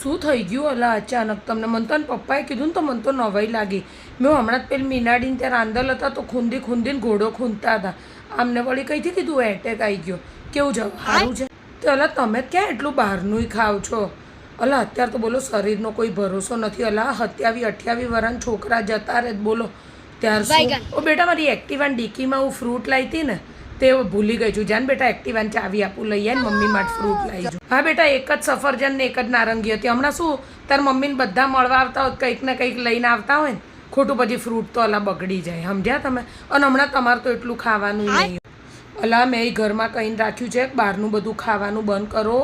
શું થઈ ગયું અલા અચાનક તમને? મને તો પપ્પાએ કીધું ને તો મને તો નવાઈ લાગી. મેં હમણાં જ પેલી મીનાડીને ત્યાં રાંદલ હતા તો ખૂંદીને ઘોડો ખૂંદતા હતા. આમને વળી કઈથી કીધું એટેક આવી ગયો. કેવું જવું સારું છે? તો અલા તમે ક્યાં એટલું બહારનું ખાવ છો? અલા અત્યારે તો બોલો શરીરનો કોઈ ભરોસો નથી. અલા 27-28 વર્ષના છોકરા જતા રહે બોલો ત્યાર શું? ઓ બેટા મારી એક્ટિવાન ડીકીમાં હું ફ્રૂટ લાવી હતી ને તે ભૂલી ગઈ છું. જાન બેટા એક્ટિવાન ચાવી આપું લઈ આવીને મમ્મી માટે ફ્રૂટ લાવી છું. હા બેટા એક જ સફરજન ને એક જ નારંગી હતી. હમણાં શું તાર મમ્મીને બધા મળવા આવતા હોય કંઈક ને કંઈક લઈને આવતા હોય ને ખોટું પછી ફ્રૂટ તો અલા બગડી જાય. સમજ્યા તમે? અને હમણાં તમારે તો એટલું ખાવાનું નહીં. અલા મેં ઘરમાં કહીને રાખ્યું છે બહારનું બધું ખાવાનું બંધ કરો.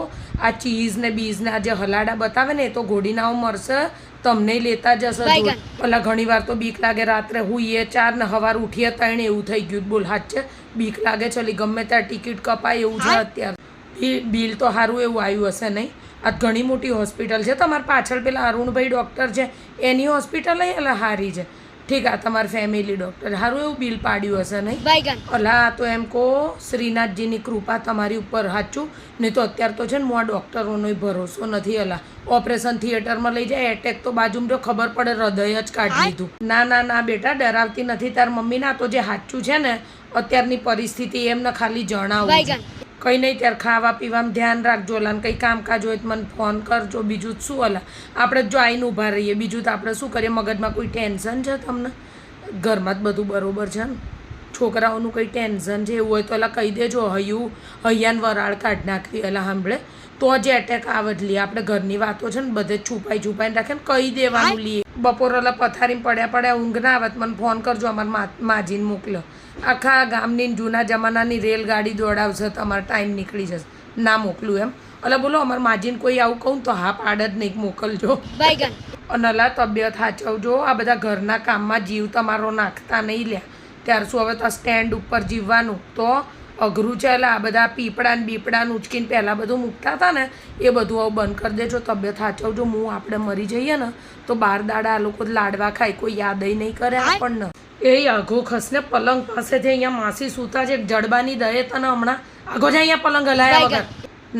આ ચીઝ ને બીઝ ને આ જે હલાડા બતાવે ને એ તો ઘોડીનાઓ મળશે તમને લેતા જશે. અલા ઘણી વાર તો બીક લાગે રાત્રે હુઈએ 4 ને સવાર ઉઠીએ 3 એવું થઈ ગયું. બોલ હાચ છે બીક લાગે ચલી ગમે ત્યાં ટિકિટ કપાય એવું છે અત્યારે. બિલ તો સારું એવું આવ્યું હશે નહીં? આ ઘણી મોટી હોસ્પિટલ છે. તમારી પાછળ પેલા અરુણભાઈ ડૉક્ટર છે એની હોસ્પિટલ અલા સારી છે. ઠીક આ તમારા ફેમિલી ડૉક્ટર સારું એવું બિલ પાડ્યું હશે નહીં? અલા તો એમ કહો શ્રીનાથજીની કૃપા તમારી ઉપર સાચું. નહીં તો અત્યારે તો છે ને હું આ ડૉક્ટરોનો ભરોસો નથી. અલા ઓપરેશન થિયેટરમાં લઈ જાય એટેક તો બાજુમાં જો ખબર પડે હૃદય જ કાઢી લીધું. ના બેટા ડરાવતી નથી તાર મમ્મી. ના તો જે સાચું છે ને અત્યારની પરિસ્થિતિ એમને ખાલી જણાવું. કંઈ નહીં ત્યારે ખાવા પીવામાં ધ્યાન રાખજો. અલા કંઈ કામકાજ હોય તો મને ફોન કરજો. બીજું જ શું અલા આપણે જો આવીને ઊભા રહીએ બીજું તો આપણે શું કરીએ? મગજમાં કોઈ ટેન્શન છે તમને? ઘરમાં જ બધું બરાબર છે ને? છોકરાઓનું કંઈ ટેન્શન છે એવું હોય તો અલા કહી દેજો. હૈયાને વરાળ કાઢ નાખવી અલા સાંભળે તો જ એટેક આવડ લઈએ. આપણે ઘરની વાતો છે ને બધે છુપાઈને રાખે ને કહી દેવાનું લઈએ. બપોર અલા પથારીમાં પડ્યા ઊંઘ ના આવે મને ફોન કરજો. અમારા માજીને મોકલો. આખા ગામની જૂના જમાનાની રેલગાડી દોડાવશે તમારો ટાઈમ નીકળી જશે. ના મોકલું એમ? અલા બોલો અમારા માજીને કોઈ આવું કહું તો હા પાડ જ નહીં મોકલજો. અને અલા તબિયત સાચવજો. આ બધા ઘરના કામમાં જીવ તમારો નાખતા નહીં લ્યા. ત્યાર શું હવે તો સ્ટેન્ડ ઉપર જીવવાનું તો અઘરું છે. આ બધા પીપળાને બીપડાને ઉચકીને પહેલાં બધું મૂકતા હતા ને એ બધું હવે બંધ કરી દેજો. તબિયત સાચવજો. હું આપણે મરી જઈએ ને તો 12 દાડા આ લોકો લાડવા ખાય કોઈ યાદ નહીં કરે આપણને. એ આઘો ખસને પલંગ પાસેથી અહીંયા માસી સૂતા છે જડબાની દયે તને હમણાં આઘો જાય અહીંયા પલંગ હલાયા વગર.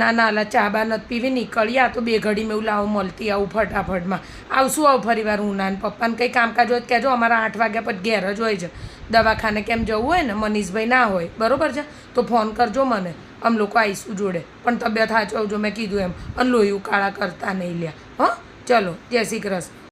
ના અલા ચા બા નથી પીવી નીકળ્યા તો 2 ઘડી મેં એવું લાવું મળતી આવું ફટાફટમાં આવશું. આવું ફરી વાર હું ના પપ્પાને કંઈ કામકાજ હોય કહેજો. અમારા 8 વાગ્યા પછી ઘેર જ હોય છે. દવાખાને કેમ જવું હોય ને મનીષભાઈ ના હોય બરાબર છે તો ફોન કરજો મને. અમે લોકો આવીશું જોડે. પણ તબિયત સાચવજો મેં કીધું એમ. અને લોહી ઉકાળા કરતા નહીં લ્યા. હં ચલો જય શ્રી કૃષ્ણ.